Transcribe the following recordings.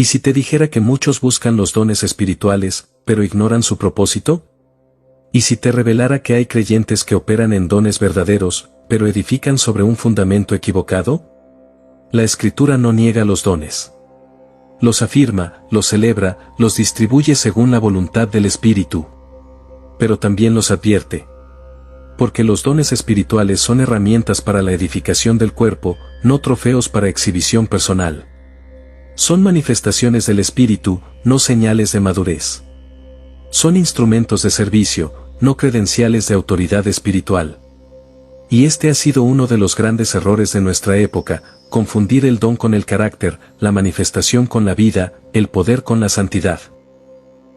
¿Y si te dijera que muchos buscan los dones espirituales, pero ignoran su propósito? ¿Y si te revelara que hay creyentes que operan en dones verdaderos, pero edifican sobre un fundamento equivocado? La Escritura no niega los dones. Los afirma, los celebra, los distribuye según la voluntad del Espíritu. Pero también los advierte. Porque los dones espirituales son herramientas para la edificación del cuerpo, no trofeos para exhibición personal. Son manifestaciones del Espíritu, no señales de madurez. Son instrumentos de servicio, no credenciales de autoridad espiritual. Y este ha sido uno de los grandes errores de nuestra época, confundir el don con el carácter, la manifestación con la vida, el poder con la santidad.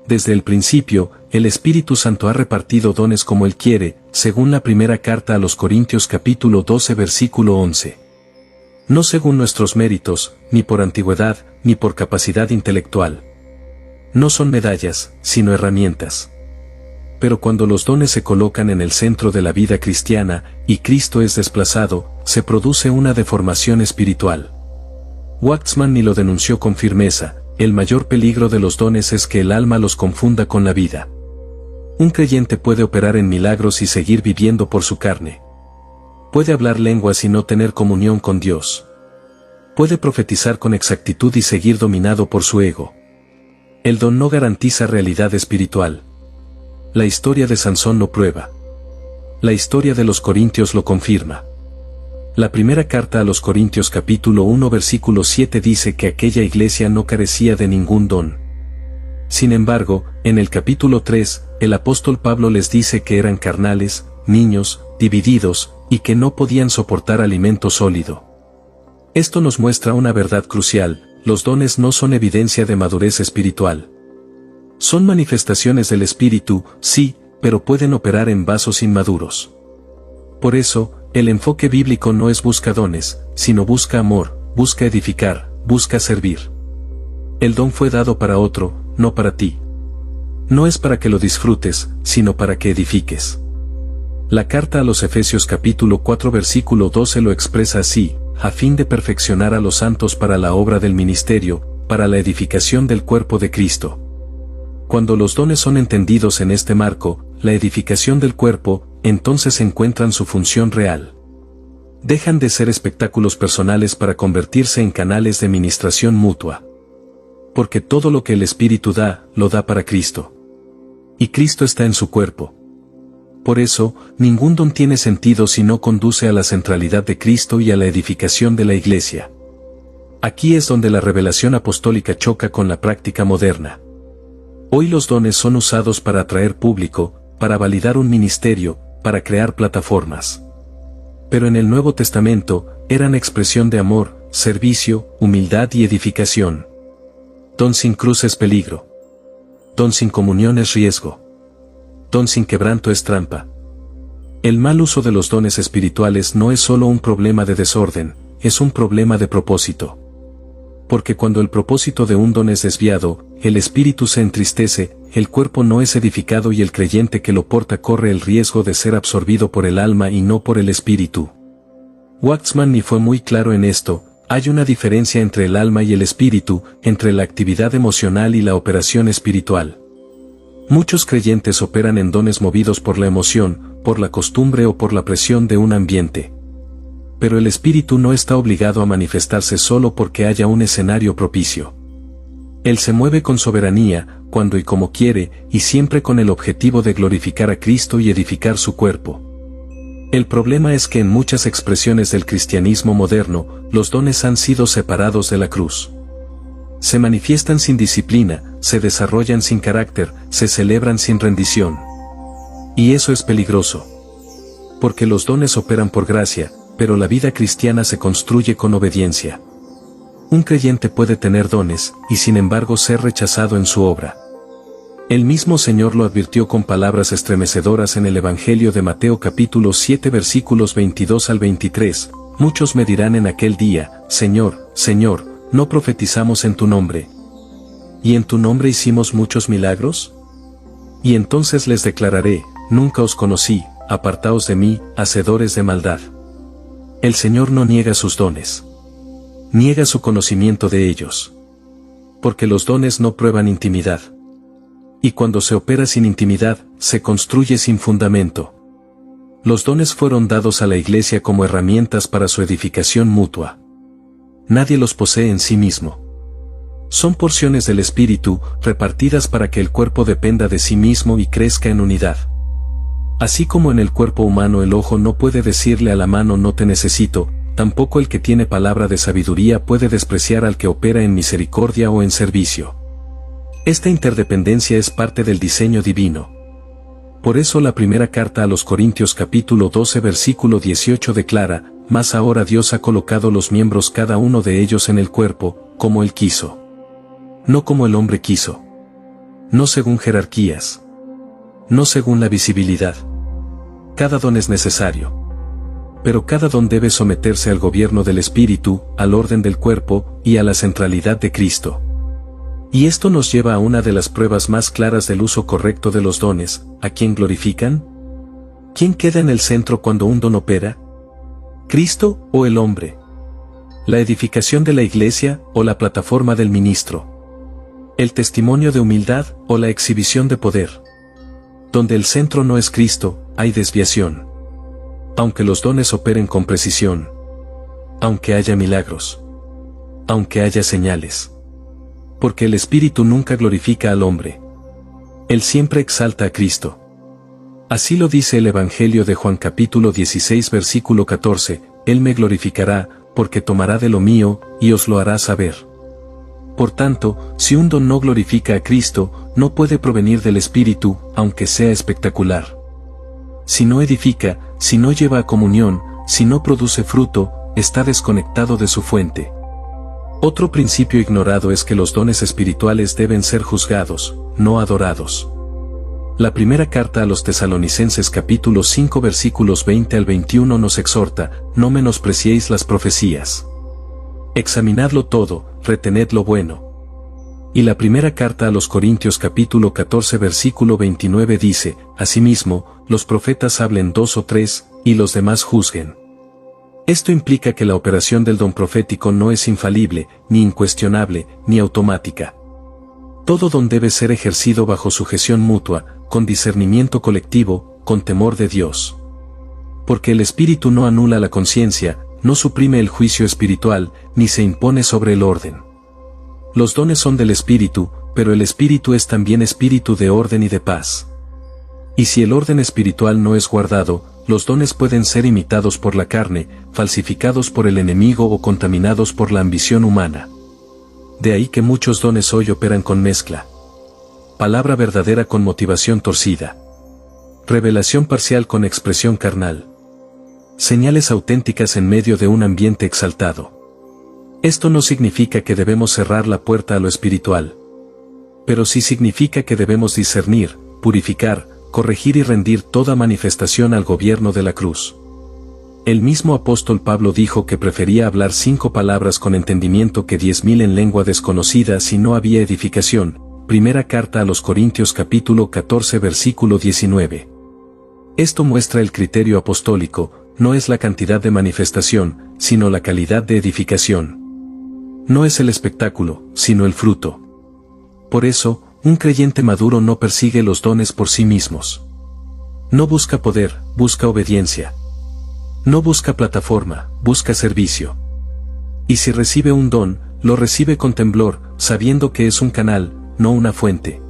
Desde el principio, el Espíritu Santo ha repartido dones como Él quiere, según la primera carta a los Corintios capítulo 12 versículo 11. No según nuestros méritos, ni por antigüedad, ni por capacidad intelectual. No son medallas, sino herramientas. Pero cuando los dones se colocan en el centro de la vida cristiana, y Cristo es desplazado, se produce una deformación espiritual. Waxman lo denunció con firmeza: el mayor peligro de los dones es que el alma los confunda con la vida. Un creyente puede operar en milagros y seguir viviendo por su carne. Puede hablar lenguas y no tener comunión con Dios. Puede profetizar con exactitud y seguir dominado por su ego. El don no garantiza realidad espiritual. La historia de Sansón lo prueba. La historia de los Corintios lo confirma. La primera carta a los Corintios capítulo 1 versículo 7 dice que aquella iglesia no carecía de ningún don. Sin embargo, en el capítulo 3, el apóstol Pablo les dice que eran carnales, niños, divididos, y que no podían soportar alimento sólido. Esto nos muestra una verdad crucial: los dones no son evidencia de madurez espiritual. Son manifestaciones del Espíritu, sí, pero pueden operar en vasos inmaduros. Por eso, el enfoque bíblico no es busca dones, sino busca amor, busca edificar, busca servir. El don fue dado para otro, no para ti. No es para que lo disfrutes, sino para que edifiques. La carta a los Efesios capítulo 4 versículo 12 lo expresa así: a fin de perfeccionar a los santos para la obra del ministerio, para la edificación del cuerpo de Cristo. Cuando los dones son entendidos en este marco, la edificación del cuerpo, entonces encuentran su función real. Dejan de ser espectáculos personales para convertirse en canales de ministración mutua. Porque todo lo que el Espíritu da, lo da para Cristo. Y Cristo está en su cuerpo. Por eso, ningún don tiene sentido si no conduce a la centralidad de Cristo y a la edificación de la Iglesia. Aquí es donde la revelación apostólica choca con la práctica moderna. Hoy los dones son usados para atraer público, para validar un ministerio, para crear plataformas. Pero en el Nuevo Testamento, eran expresión de amor, servicio, humildad y edificación. Don sin cruz es peligro. Don sin comunión es riesgo. Don sin quebranto es trampa. El mal uso de los dones espirituales no es solo un problema de desorden, es un problema de propósito. Porque cuando el propósito de un don es desviado, el espíritu se entristece, el cuerpo no es edificado y el creyente que lo porta corre el riesgo de ser absorbido por el alma y no por el espíritu. Waxman fue muy claro en esto: hay una diferencia entre el alma y el espíritu, entre la actividad emocional y la operación espiritual. Muchos creyentes operan en dones movidos por la emoción, por la costumbre o por la presión de un ambiente. Pero el espíritu no está obligado a manifestarse solo porque haya un escenario propicio. Él se mueve con soberanía, cuando y como quiere, y siempre con el objetivo de glorificar a Cristo y edificar su cuerpo. El problema es que en muchas expresiones del cristianismo moderno, los dones han sido separados de la cruz. Se manifiestan sin disciplina, se desarrollan sin carácter, se celebran sin rendición. Y eso es peligroso. Porque los dones operan por gracia, pero la vida cristiana se construye con obediencia. Un creyente puede tener dones, y sin embargo ser rechazado en su obra. El mismo Señor lo advirtió con palabras estremecedoras en el Evangelio de Mateo capítulo 7 versículos 22 al 23, muchos me dirán en aquel día: Señor, Señor, ¿no profetizamos en tu nombre? ¿Y en tu nombre hicimos muchos milagros? Y entonces les declararé: nunca os conocí, apartaos de mí, hacedores de maldad. El Señor no niega sus dones. Niega su conocimiento de ellos. porque los dones no prueban intimidad. Y cuando se opera sin intimidad, se construye sin fundamento. Los dones fueron dados a la Iglesia como herramientas para su edificación mutua. Nadie los posee en sí mismo. Son porciones del Espíritu, repartidas para que el cuerpo dependa de sí mismo y crezca en unidad. Así como en el cuerpo humano el ojo no puede decirle a la mano no te necesito, tampoco el que tiene palabra de sabiduría puede despreciar al que opera en misericordia o en servicio. Esta interdependencia es parte del diseño divino. Por eso la primera carta a los Corintios capítulo 12 versículo 18 declara, mas ahora Dios ha colocado los miembros cada uno de ellos en el cuerpo, como Él quiso. No como el hombre quiso. No según jerarquías. No según la visibilidad. Cada don es necesario. Pero cada don debe someterse al gobierno del Espíritu, al orden del cuerpo, y a la centralidad de Cristo. Y esto nos lleva a una de las pruebas más claras del uso correcto de los dones. ¿A quién glorifican? ¿Quién queda en el centro cuando un don opera? ¿Cristo o el hombre? ¿La edificación de la iglesia o la plataforma del ministro? ¿El testimonio de humildad o la exhibición de poder? Donde el centro no es Cristo, hay desviación. Aunque los dones operen con precisión. Aunque haya milagros. Aunque haya señales. Porque el Espíritu nunca glorifica al hombre. Él siempre exalta a Cristo. Así lo dice el Evangelio de Juan capítulo 16 versículo 14, Él me glorificará, porque tomará de lo mío, y os lo hará saber. Por tanto, si un don no glorifica a Cristo, no puede provenir del Espíritu, aunque sea espectacular. Si no edifica, si no lleva a comunión, si no produce fruto, está desconectado de su fuente. Otro principio ignorado es que los dones espirituales deben ser juzgados, no adorados. La primera carta a los Tesalonicenses capítulo 5 versículos 20 al 21 nos exhorta, no menospreciéis las profecías. Examinadlo todo, retened lo bueno. Y la primera carta a los Corintios capítulo 14 versículo 29 dice, asimismo, los profetas hablen 2 o 3, y los demás juzguen. Esto implica que la operación del don profético no es infalible, ni incuestionable, ni automática. Todo don debe ser ejercido bajo sujeción mutua, con discernimiento colectivo, con temor de Dios. Porque el Espíritu no anula la conciencia, no suprime el juicio espiritual, ni se impone sobre el orden. Los dones son del Espíritu, pero el Espíritu es también espíritu de orden y de paz. Y si el orden espiritual no es guardado, los dones pueden ser imitados por la carne, falsificados por el enemigo o contaminados por la ambición humana. De ahí que muchos dones hoy operan con mezcla. Palabra verdadera con motivación torcida. Revelación parcial con expresión carnal. Señales auténticas en medio de un ambiente exaltado. Esto no significa que debemos cerrar la puerta a lo espiritual. Pero sí significa que debemos discernir, purificar, corregir y rendir toda manifestación al gobierno de la cruz. El mismo apóstol Pablo dijo que prefería hablar 5 palabras con entendimiento que 10.000 en lengua desconocida si no había edificación. Primera carta a los Corintios capítulo 14 versículo 19. Esto muestra el criterio apostólico, no es la cantidad de manifestación, sino la calidad de edificación. No es el espectáculo, sino el fruto. Por eso, un creyente maduro no persigue los dones por sí mismos. No busca poder, busca obediencia. No busca plataforma, busca servicio. Y si recibe un don, lo recibe con temblor, sabiendo que es un canal, no una fuente.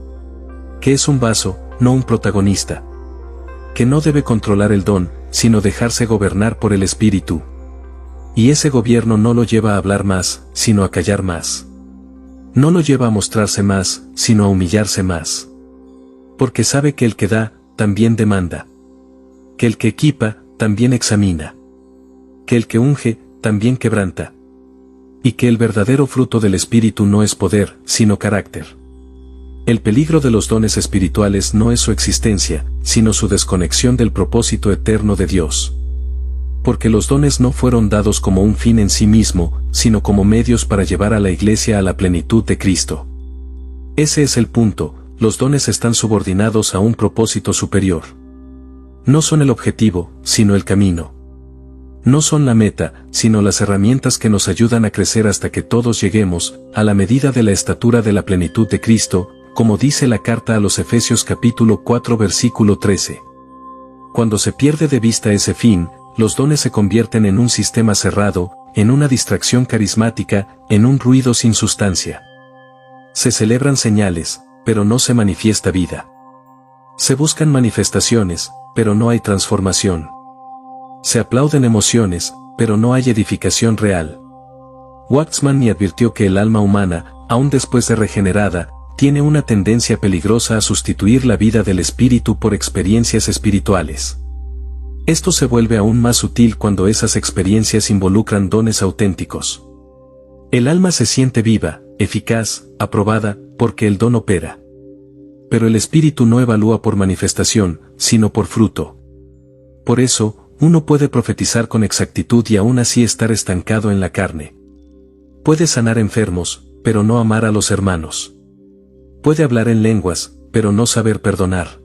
Que es un vaso, no un protagonista. Que no debe controlar el don, sino dejarse gobernar por el Espíritu. Y ese gobierno no lo lleva a hablar más, sino a callar más. No lo lleva a mostrarse más, sino a humillarse más. Porque sabe que el que da, también demanda. Que el que equipa, también examina. Que el que unge, también quebranta. Y que el verdadero fruto del Espíritu no es poder, sino carácter. El peligro de los dones espirituales no es su existencia, sino su desconexión del propósito eterno de Dios. Porque los dones no fueron dados como un fin en sí mismo, sino como medios para llevar a la iglesia a la plenitud de Cristo. Ese es el punto, los dones están subordinados a un propósito superior. No son el objetivo, sino el camino. No son la meta, sino las herramientas que nos ayudan a crecer hasta que todos lleguemos, a la medida de la estatura de la plenitud de Cristo, como dice la carta a los Efesios capítulo 4 versículo 13. Cuando se pierde de vista ese fin, los dones se convierten en un sistema cerrado, en una distracción carismática, en un ruido sin sustancia. Se celebran señales, pero no se manifiesta vida. Se buscan manifestaciones, pero no hay transformación. Se aplauden emociones, pero no hay edificación real. Waxman ni advirtió que el alma humana, aun después de regenerada, tiene una tendencia peligrosa a sustituir la vida del espíritu por experiencias espirituales. Esto se vuelve aún más sutil cuando esas experiencias involucran dones auténticos. El alma se siente viva, eficaz, aprobada, porque el don opera. Pero el espíritu no evalúa por manifestación, sino por fruto. Por eso, uno puede profetizar con exactitud y aún así estar estancado en la carne. Puede sanar enfermos, pero no amar a los hermanos. Puede hablar en lenguas, pero no saber perdonar.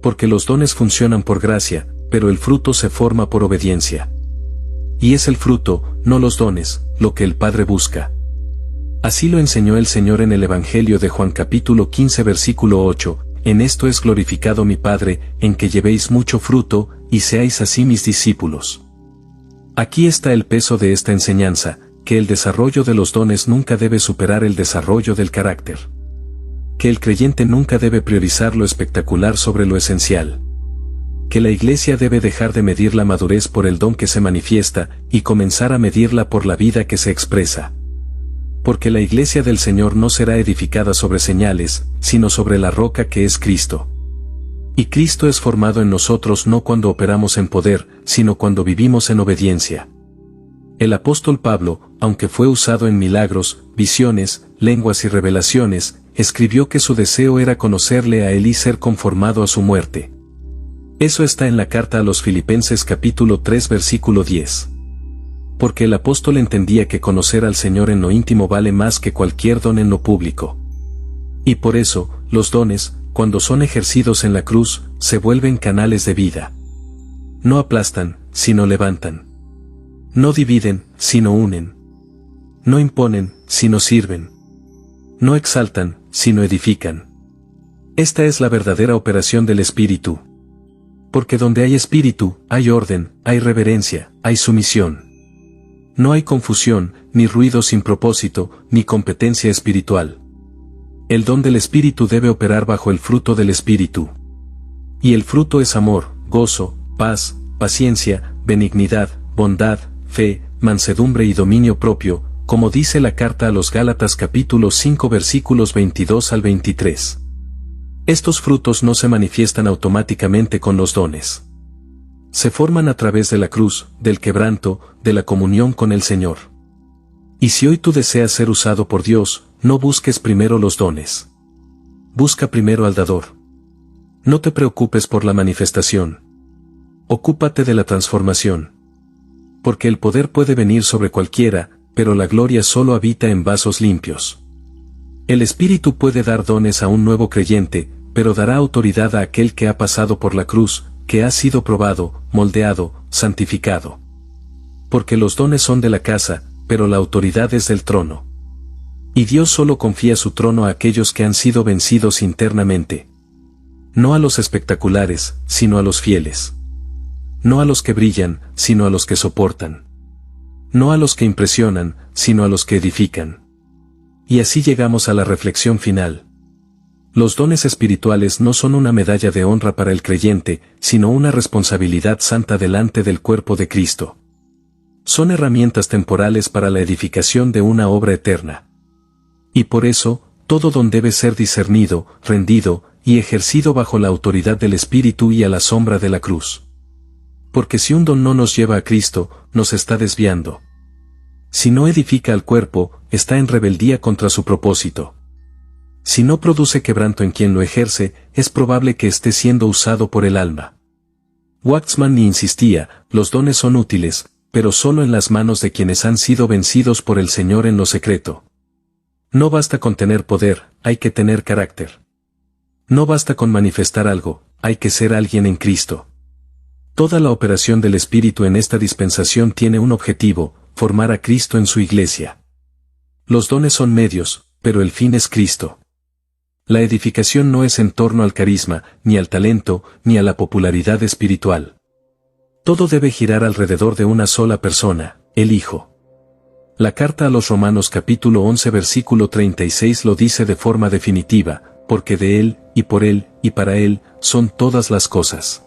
Porque los dones funcionan por gracia, pero el fruto se forma por obediencia. Y es el fruto, no los dones, lo que el Padre busca. Así lo enseñó el Señor en el Evangelio de Juan capítulo 15 versículo 8, en esto es glorificado mi Padre, en que llevéis mucho fruto, y seáis así mis discípulos. Aquí está el peso de esta enseñanza, que el desarrollo de los dones nunca debe superar el desarrollo del carácter. Que el creyente nunca debe priorizar lo espectacular sobre lo esencial. Que la Iglesia debe dejar de medir la madurez por el don que se manifiesta, y comenzar a medirla por la vida que se expresa. Porque la Iglesia del Señor no será edificada sobre señales, sino sobre la roca que es Cristo. Y Cristo es formado en nosotros no cuando operamos en poder, sino cuando vivimos en obediencia. El apóstol Pablo, aunque fue usado en milagros, visiones, lenguas y revelaciones, escribió que su deseo era conocerle a él y ser conformado a su muerte. Eso está en la carta a los Filipenses capítulo 3 versículo 10. Porque el apóstol entendía que conocer al Señor en lo íntimo vale más que cualquier don en lo público. Y por eso, los dones, cuando son ejercidos en la cruz, se vuelven canales de vida. No aplastan, sino levantan. No dividen, sino unen. No imponen, sino sirven. No exaltan, sino edifican. Esta es la verdadera operación del Espíritu. Porque donde hay Espíritu, hay orden, hay reverencia, hay sumisión. No hay confusión, ni ruido sin propósito, ni competencia espiritual. El don del Espíritu debe operar bajo el fruto del Espíritu. Y el fruto es amor, gozo, paz, paciencia, benignidad, bondad, fe, mansedumbre y dominio propio, como dice la carta a los Gálatas capítulo 5 versículos 22 al 23. Estos frutos no se manifiestan automáticamente con los dones. Se forman a través de la cruz, del quebranto, de la comunión con el Señor. Y si hoy tú deseas ser usado por Dios, no busques primero los dones. Busca primero al dador. No te preocupes por la manifestación. Ocúpate de la transformación. Porque el poder puede venir sobre cualquiera, pero la gloria solo habita en vasos limpios. El Espíritu puede dar dones a un nuevo creyente, pero dará autoridad a aquel que ha pasado por la cruz, que ha sido probado, moldeado, santificado. Porque los dones son de la casa, pero la autoridad es del trono. Y Dios solo confía su trono a aquellos que han sido vencidos internamente. No a los espectaculares, sino a los fieles. No a los que brillan, sino a los que soportan. No a los que impresionan, sino a los que edifican. Y así llegamos a la reflexión final. Los dones espirituales no son una medalla de honra para el creyente, sino una responsabilidad santa delante del cuerpo de Cristo. Son herramientas temporales para la edificación de una obra eterna. Y por eso, todo don debe ser discernido, rendido, y ejercido bajo la autoridad del Espíritu y a la sombra de la cruz. Porque si un don no nos lleva a Cristo, nos está desviando. Si no edifica al cuerpo, está en rebeldía contra su propósito. Si no produce quebranto en quien lo ejerce, es probable que esté siendo usado por el alma. Waxman ni insistía, los dones son útiles, pero solo en las manos de quienes han sido vencidos por el Señor en lo secreto. No basta con tener poder, hay que tener carácter. No basta con manifestar algo, hay que ser alguien en Cristo. Toda la operación del Espíritu en esta dispensación tiene un objetivo: formar a Cristo en su iglesia. Los dones son medios, pero el fin es Cristo. La edificación no es en torno al carisma, ni al talento, ni a la popularidad espiritual. Todo debe girar alrededor de una sola persona, el Hijo. La carta a los Romanos capítulo 11 versículo 36 lo dice de forma definitiva: porque de Él, y por Él, y para Él, son todas las cosas.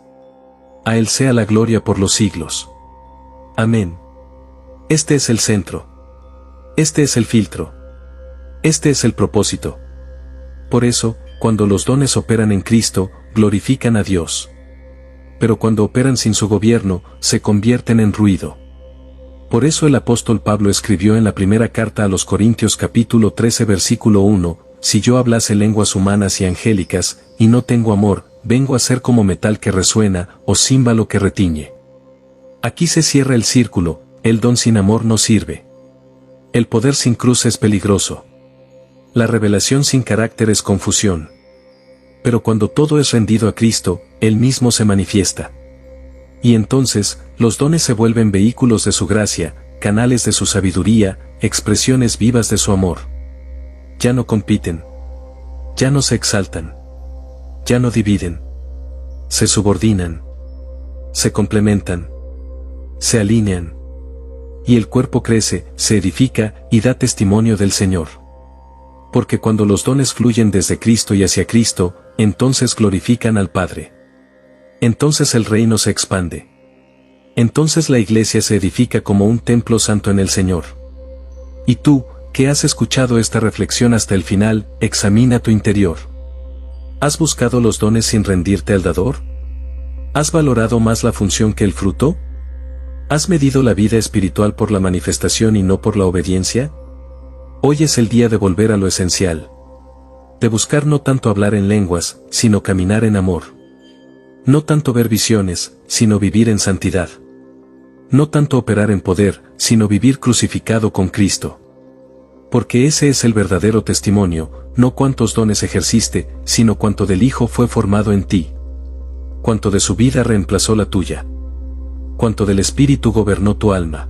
A Él sea la gloria por los siglos. Amén. Este es el centro. Este es el filtro. Este es el propósito. Por eso, cuando los dones operan en Cristo, glorifican a Dios. Pero cuando operan sin su gobierno, se convierten en ruido. Por eso el apóstol Pablo escribió en la primera carta a los Corintios capítulo 13 versículo 1, si yo hablase lenguas humanas y angélicas, y no tengo amor, vengo a ser como metal que resuena, o címbalo que retiñe. Aquí se cierra el círculo: el don sin amor no sirve. El poder sin cruz es peligroso. La revelación sin carácter es confusión. Pero cuando todo es rendido a Cristo, Él mismo se manifiesta. Y entonces, los dones se vuelven vehículos de su gracia, canales de su sabiduría, expresiones vivas de su amor. Ya no compiten. Ya no se exaltan. Ya no dividen. Se subordinan. Se complementan. Se alinean. Y el cuerpo crece, se edifica, y da testimonio del Señor. Porque cuando los dones fluyen desde Cristo y hacia Cristo, entonces glorifican al Padre. Entonces el reino se expande. Entonces la iglesia se edifica como un templo santo en el Señor. Y tú, que has escuchado esta reflexión hasta el final, examina tu interior. ¿Has buscado los dones sin rendirte al dador? ¿Has valorado más la función que el fruto? ¿Has medido la vida espiritual por la manifestación y no por la obediencia? Hoy es el día de volver a lo esencial. De buscar no tanto hablar en lenguas, sino caminar en amor. No tanto ver visiones, sino vivir en santidad. No tanto operar en poder, sino vivir crucificado con Cristo. Porque ese es el verdadero testimonio, no cuántos dones ejerciste, sino cuánto del Hijo fue formado en ti. Cuánto de su vida reemplazó la tuya. Cuánto del Espíritu gobernó tu alma.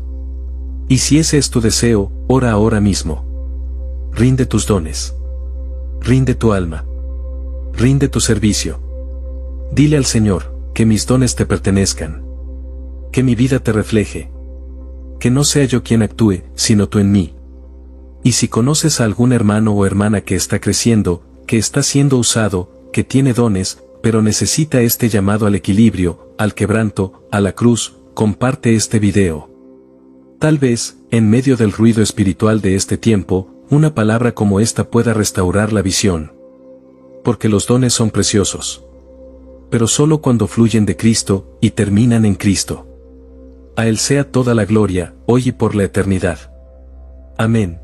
Y si ese es tu deseo, ora ahora mismo. Rinde tus dones. Rinde tu alma. Rinde tu servicio. Dile al Señor, que mis dones te pertenezcan. Que mi vida te refleje. Que no sea yo quien actúe, sino tú en mí. Y si conoces a algún hermano o hermana que está creciendo, que está siendo usado, que tiene dones, pero necesita este llamado al equilibrio, al quebranto, a la cruz, comparte este video. Tal vez, en medio del ruido espiritual de este tiempo, una palabra como esta pueda restaurar la visión. Porque los dones son preciosos. Pero solo cuando fluyen de Cristo, y terminan en Cristo. A Él sea toda la gloria, hoy y por la eternidad. Amén.